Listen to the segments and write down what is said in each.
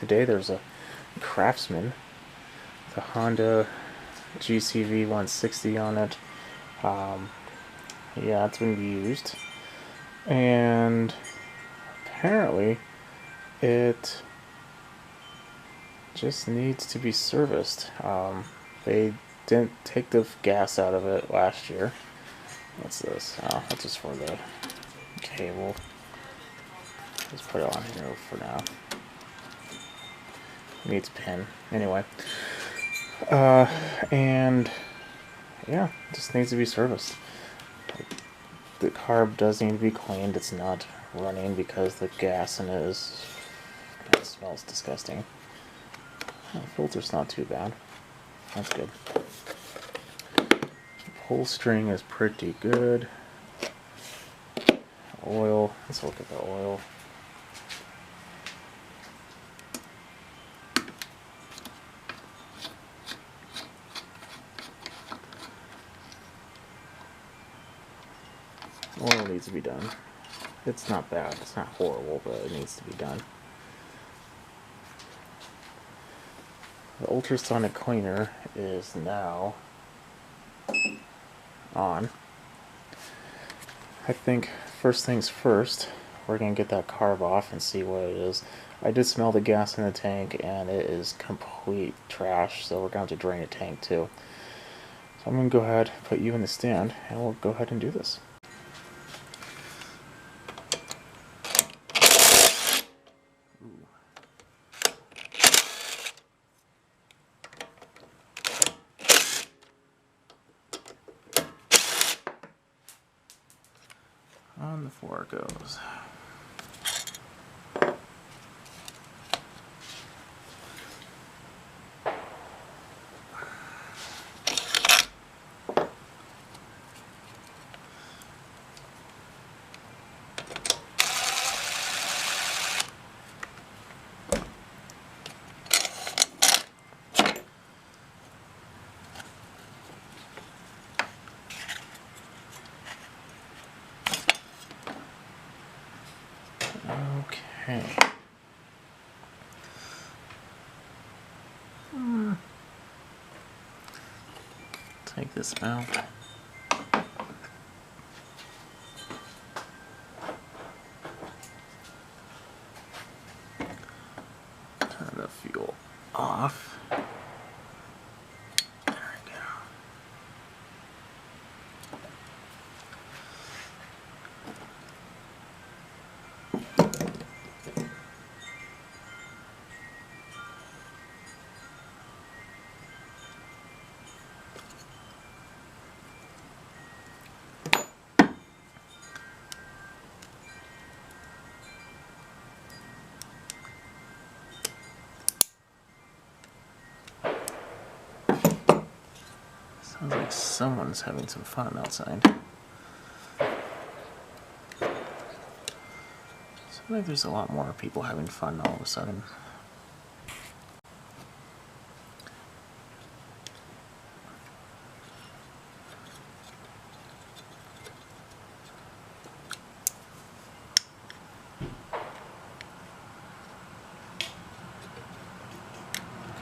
today there's a Craftsman, the Honda GCV160 on it. Yeah, it's been used, and apparently it just needs to be serviced. They didn't take the gas out of it last year. What's this? Oh, that's just for the cable. Just put it on here for now. Needs pin. Anyway. And yeah, just needs to be serviced. The carb does need to be cleaned. It's not running because the gas in it smells disgusting. The filter's not too bad. That's good. The pull string is pretty good. Oil. Let's look at the oil. Oil needs to be done. It's not bad. It's not horrible, but it needs to be done. The ultrasonic cleaner is now on. I think first things first, we're going to get that carb off and see what it is. I did smell the gas in the tank and it is complete trash, so we're going to have to drain the tank too. So I'm going to go ahead, put you in the stand, and we'll go ahead and do this. On the floor it goes. Okay. Take this out. Turn the fuel off. There we go. Sounds like someone's having some fun outside. Sounds like there's a lot more people having fun all of a sudden.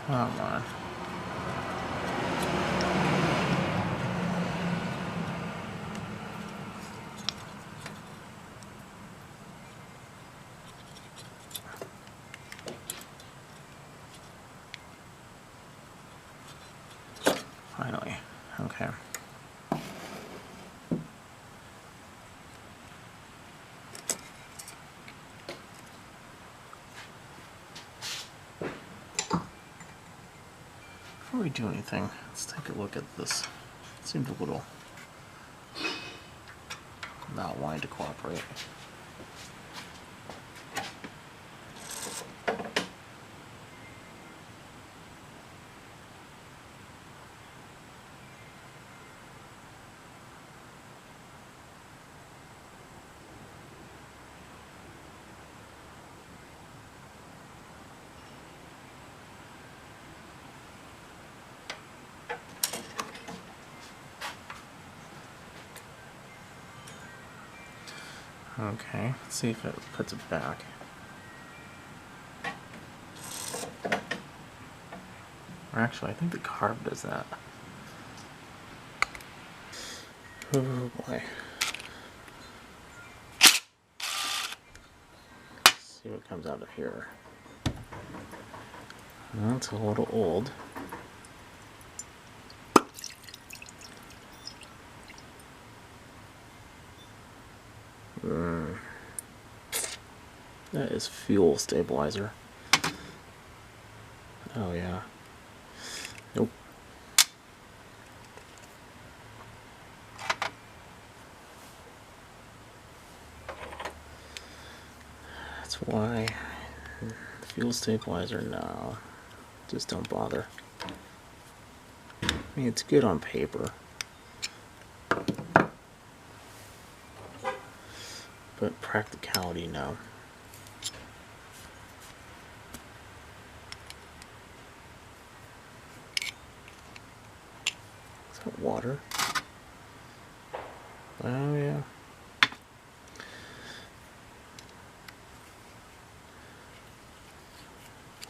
Come on. Finally. Okay. Before we do anything, let's take a look at this. It seems a little not wanting to cooperate. Okay, let's see if it puts it back. Or actually, I think the carb does that. Oh boy. Let's see what comes out of here. Well, it's a little old. That is fuel stabilizer. Oh yeah. Nope. That's why fuel stabilizer, no. Just don't bother. I mean, it's good on paper. But practicality, no. Is that water? Oh yeah.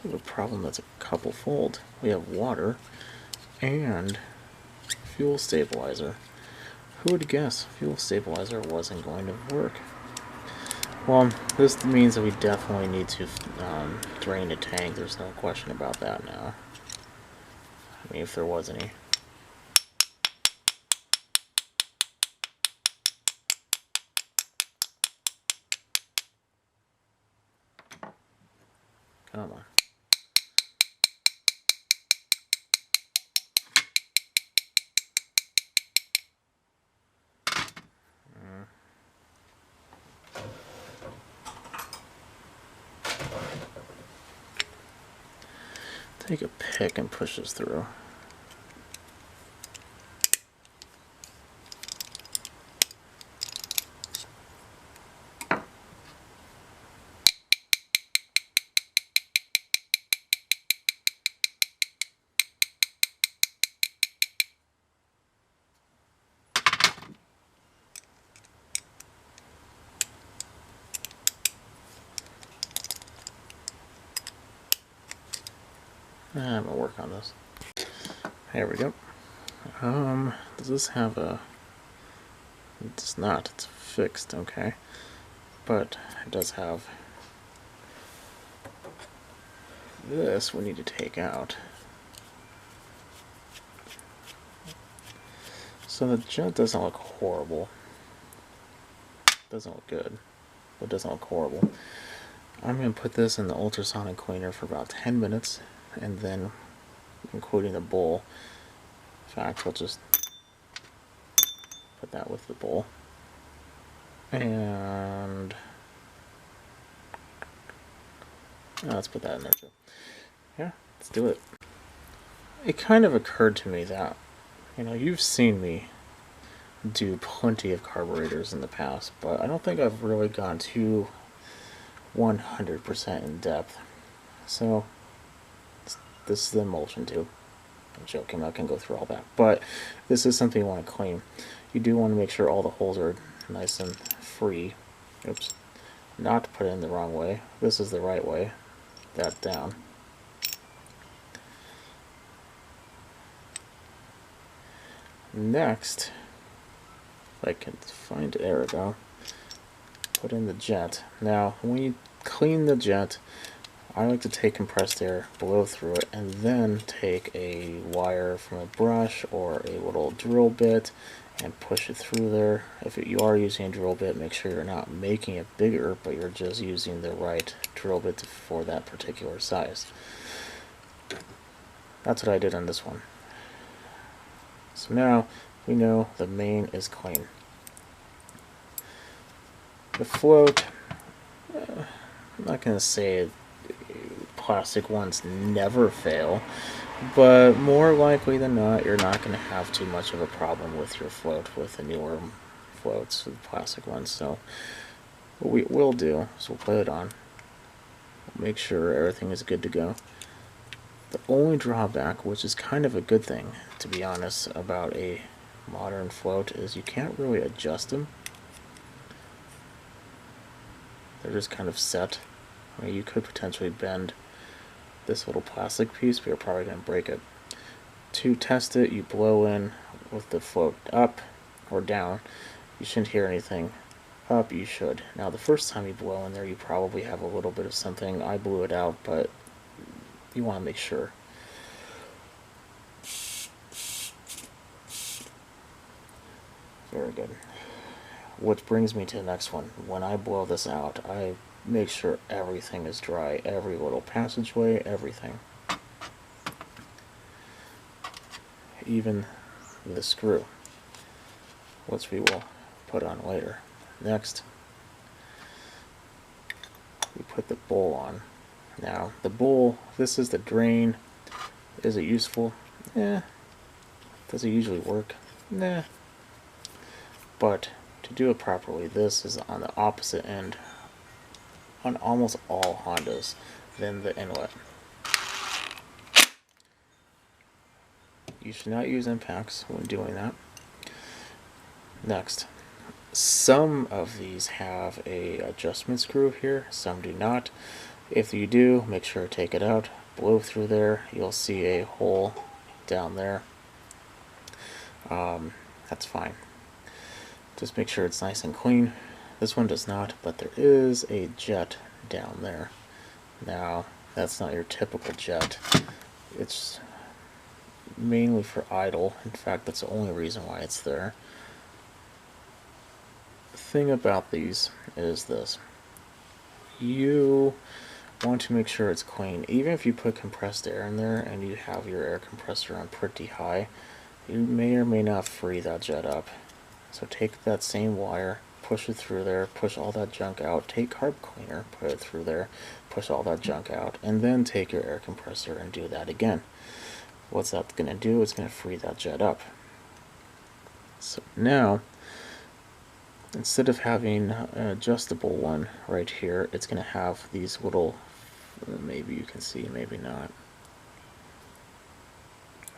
We have a problem that's a couple fold. We have water and fuel stabilizer. Who would guess fuel stabilizer wasn't going to work? Well, this means that we definitely need to drain the tank. There's no question about that now. I mean, if there was any. Come on. Take a pick and push this through. I'm gonna work on this. There we go. Does this have a... It does not. It's fixed, okay. But it does have this we need to take out. So the jet doesn't look horrible. It doesn't look good. It doesn't look horrible. I'm going to put this in the ultrasonic cleaner for about 10 minutes, and then, including the bowl. In fact, we'll just put that with the bowl. And let's put that in there too. Yeah, let's do it. It kind of occurred to me that, you know, you've seen me do plenty of carburetors in the past, but I don't think I've really gone too 100% in depth. So this is the emulsion tube. I'm joking, I'm not going to go through all that, but this is something you want to clean. You do want to make sure all the holes are nice and free. Oops. Not to put it in the wrong way. This is the right way. That down. Next, if I can find it, there we go. Put in the jet. Now, when you clean the jet, I like to take compressed air, blow through it, and then take a wire from a brush or a little drill bit and push it through there. If you are using a drill bit, make sure you're not making it bigger, but you're just using the right drill bit for that particular size. That's what I did on this one. So now we know the main is clean. The float, I'm not going to say plastic ones never fail, but more likely than not, you're not going to have too much of a problem with your float with the newer floats, the plastic ones. So what we will do is we'll put it on, make sure everything is good to go. The only drawback, which is kind of a good thing, to be honest, about a modern float is you can't really adjust them. They're just kind of set. I mean, you could potentially bend this little plastic piece, but you're probably going to break it. To test it, you blow in with the float up or down. You shouldn't hear anything. Up, you should. Now, the first time you blow in there, you probably have a little bit of something. I blew it out, but you want to make sure. Very good. Which brings me to the next one. When I blow this out, I make sure everything is dry. Every little passageway, everything. Even the screw, which we will put on later. Next, we put the bowl on. Now, the bowl, this is the drain. Is it useful? Eh. Does it usually work? Nah. But to do it properly, this is on the opposite end on almost all Hondas than the inlet. You should not use impacts when doing that. Next, some of these have a adjustment screw here, some do not. If you do, make sure to take it out, blow through there, you'll see a hole down there. That's fine. Just make sure it's nice and clean. This one does not, but there is a jet down there. Now, that's not your typical jet. It's mainly for idle. In fact, that's the only reason why it's there. The thing about these is this. You want to make sure it's clean. Even if you put compressed air in there and you have your air compressor on pretty high, you may or may not free that jet up. So take that same wire, push it through there, push all that junk out, take carb cleaner, put it through there, push all that junk out, and then take your air compressor and do that again. What's that going to do? It's going to free that jet up. So now, instead of having an adjustable one right here, it's going to have these little, maybe you can see, maybe not.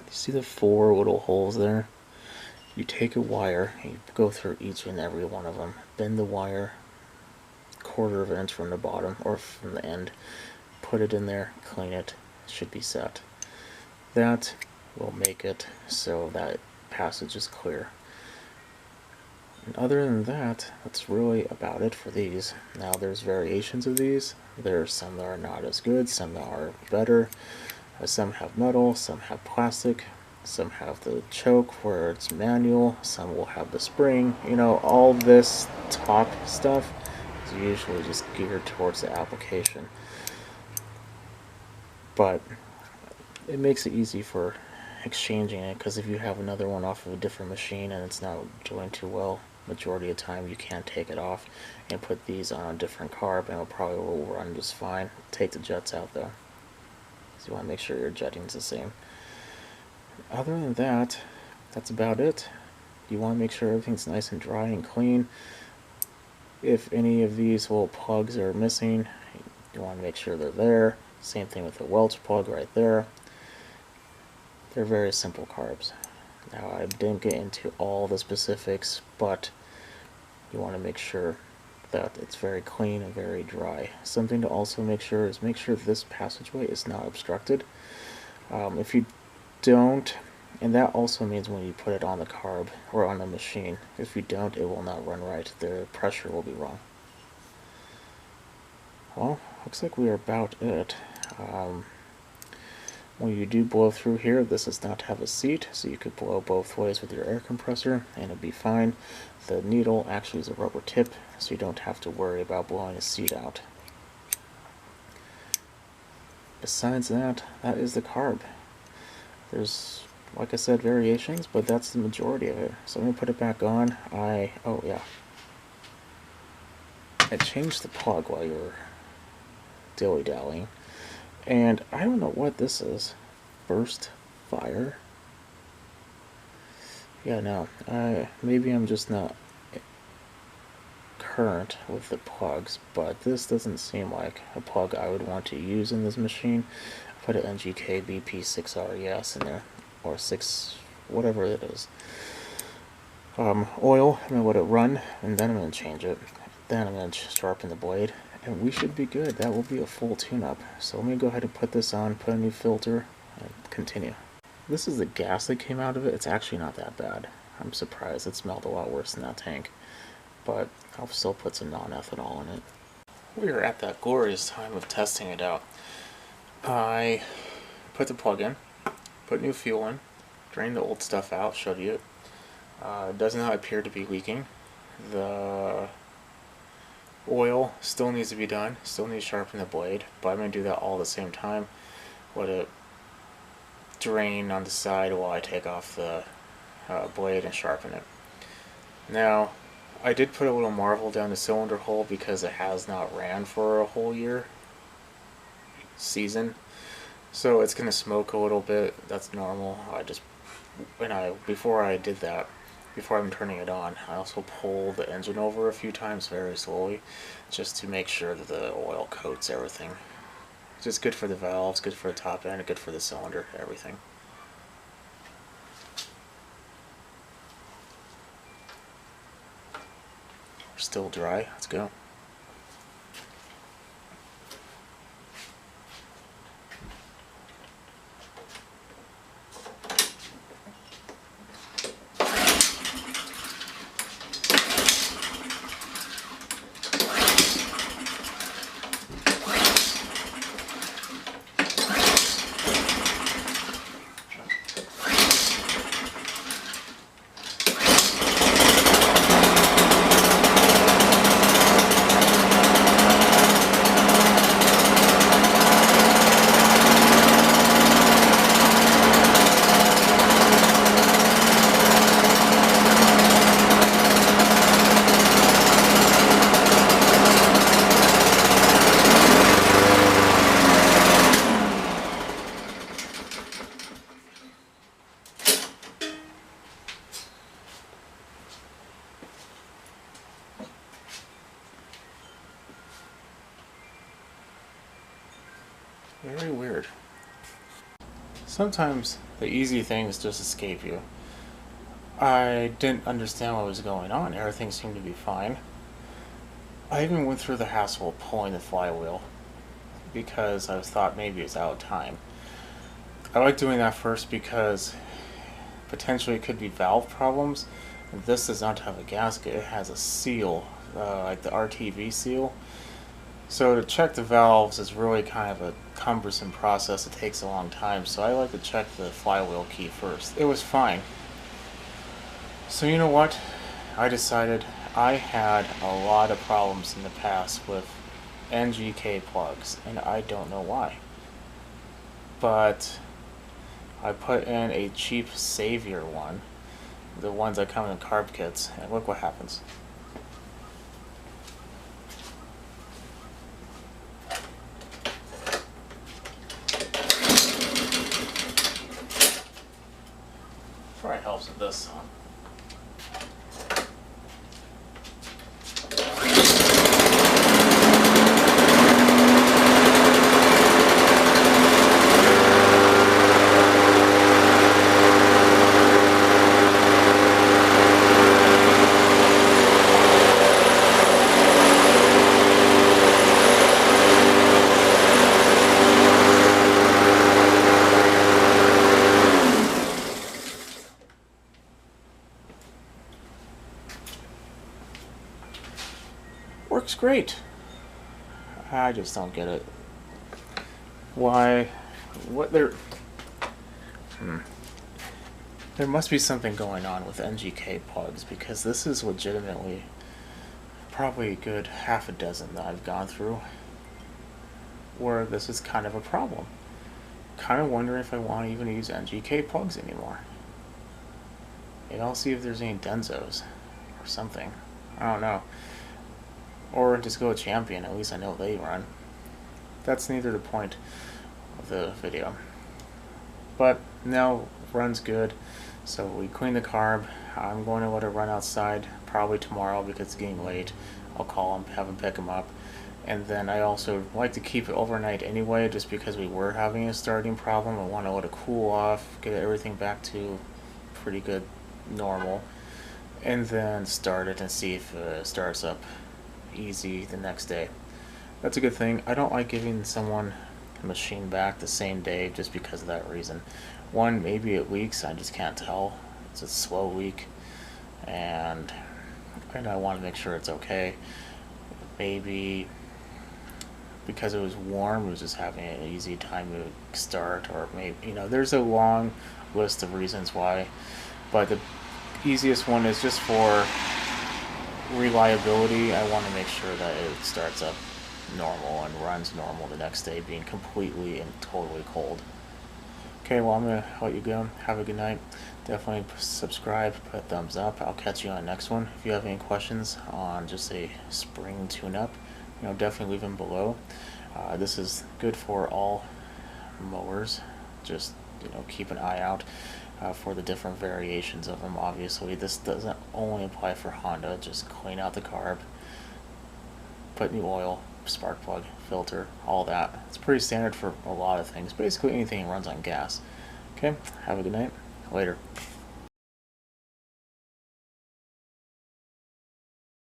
You see the 4 little holes there? You take a wire, and you go through each and every one of them, bend the wire 1/4 of an inch from the bottom or from the end, put it in there, clean it, it should be set. That will make it so that passage is clear. And other than that, that's really about it for these. Now there's variations of these. There's some that are not as good, some that are better. Some have metal, some have plastic. Some have the choke where it's manual, some will have the spring. You know, all this top stuff is usually just geared towards the application. But it makes it easy for exchanging it, because if you have another one off of a different machine and it's not doing too well, majority of the time you can take it off and put these on a different carb and it'll probably will run just fine. Take the jets out though, because you want to make sure your jetting's the same. Other than that, that's about it. You want to make sure everything's nice and dry and clean. If any of these little plugs are missing, you want to make sure they're there. Same thing with the Welch plug right there. They're very simple carbs. Now, I didn't get into all the specifics, but you want to make sure that it's very clean and very dry. Something to also make sure is this passageway is not obstructed. If you don't, and that also means when you put it on the carb or on the machine, if you don't, it will not run right. The pressure will be wrong. Well, looks like we are about it. When you do blow through here, this does not have a seat, so you could blow both ways with your air compressor and it'll be fine. The needle actually is a rubber tip, so you don't have to worry about blowing a seat out. Besides that, that is the carb. There's, like I said, variations, but that's the majority of it. So let me put it back on. I changed the plug while you were dilly-dallying. And I don't know what this is. Burst fire? Yeah, no. Maybe I'm just not current with the plugs, but this doesn't seem like a plug I would want to use in this machine. I put an NGK BP6RES in there, or 6, whatever it is. Oil, I'm going to let it run, and then I'm going to change it. Then I'm going to sharpen the blade, and we should be good. That will be a full tune-up. So let me go ahead and put this on, put a new filter, and continue. This is the gas that came out of it. It's actually not that bad. I'm surprised. It smelled a lot worse than that tank. But I'll still put some non-ethanol in it. We are at that glorious time of testing it out. I put the plug in, put new fuel in, drained the old stuff out, showed you it. It does not appear to be leaking. The oil still needs to be done, still need to sharpen the blade, but I'm going to do that all at the same time. Let it drain on the side while I take off the blade and sharpen it. Now, I did put a little marble down the cylinder hole because it has not ran for a whole season, so it's going to smoke a little bit. That's normal. Before I did that, before I'm turning it on, I also pulled the engine over a few times very slowly just to make sure that the oil coats everything. It's just good for the valves, good for the top end, good for the cylinder, everything. We're still dry. Let's go. Very weird. Sometimes the easy things just escape you. I didn't understand what was going on. Everything seemed to be fine. I even went through the hassle of pulling the flywheel because I thought maybe it's out of time. I like doing that first because potentially it could be valve problems. And this does not have a gasket. It has a seal, like the RTV seal. So to check the valves is really kind of a cumbersome process. It takes a long time, so I like to check the flywheel key first. It was fine. So you know what? I decided I had a lot of problems in the past with NGK plugs, and I don't know why. But I put in a cheap Savior one, the ones that come in carb kits, and look what happens. Probably helps with this one. Works great. I just don't get it. Why? What there? There must be something going on with NGK plugs because this is legitimately probably a good half a dozen that I've gone through where this is kind of a problem. Kind of wondering if I want to even use NGK plugs anymore. Maybe I'll see if there's any Denzos or something. I don't know. Or just go with Champion, at least I know they run. That's neither the point of the video. But now runs good, so we clean the carb. I'm going to let it run outside probably tomorrow because it's getting late. I'll call him, have him pick him up. And then I also like to keep it overnight anyway, just because we were having a starting problem. I want to let it cool off, get everything back to pretty good normal, and then start it and see if it starts up easy the next day. That's a good thing. I don't like giving someone a machine back the same day just because of that reason. One, maybe it leaks, I just can't tell. It's a slow leak, and I want to make sure it's okay. Maybe because it was warm, it was just having an easy time to start, or maybe, there's a long list of reasons why, but the easiest one is just for reliability. I want to make sure that it starts up normal and runs normal the next day, being completely and totally cold. Okay, well, I'm going to let you go. Have a good night. Definitely subscribe, put a thumbs up. I'll catch you on the next one. If you have any questions on just a spring tune-up, definitely leave them below. This is good for all mowers. Just, keep an eye out for the different variations of them. Obviously, this doesn't only apply for Honda. Just clean out the carb, put new oil, spark plug, filter, all that. It's pretty standard for a lot of things. Basically anything that runs on gas. Okay, have a good night. Later.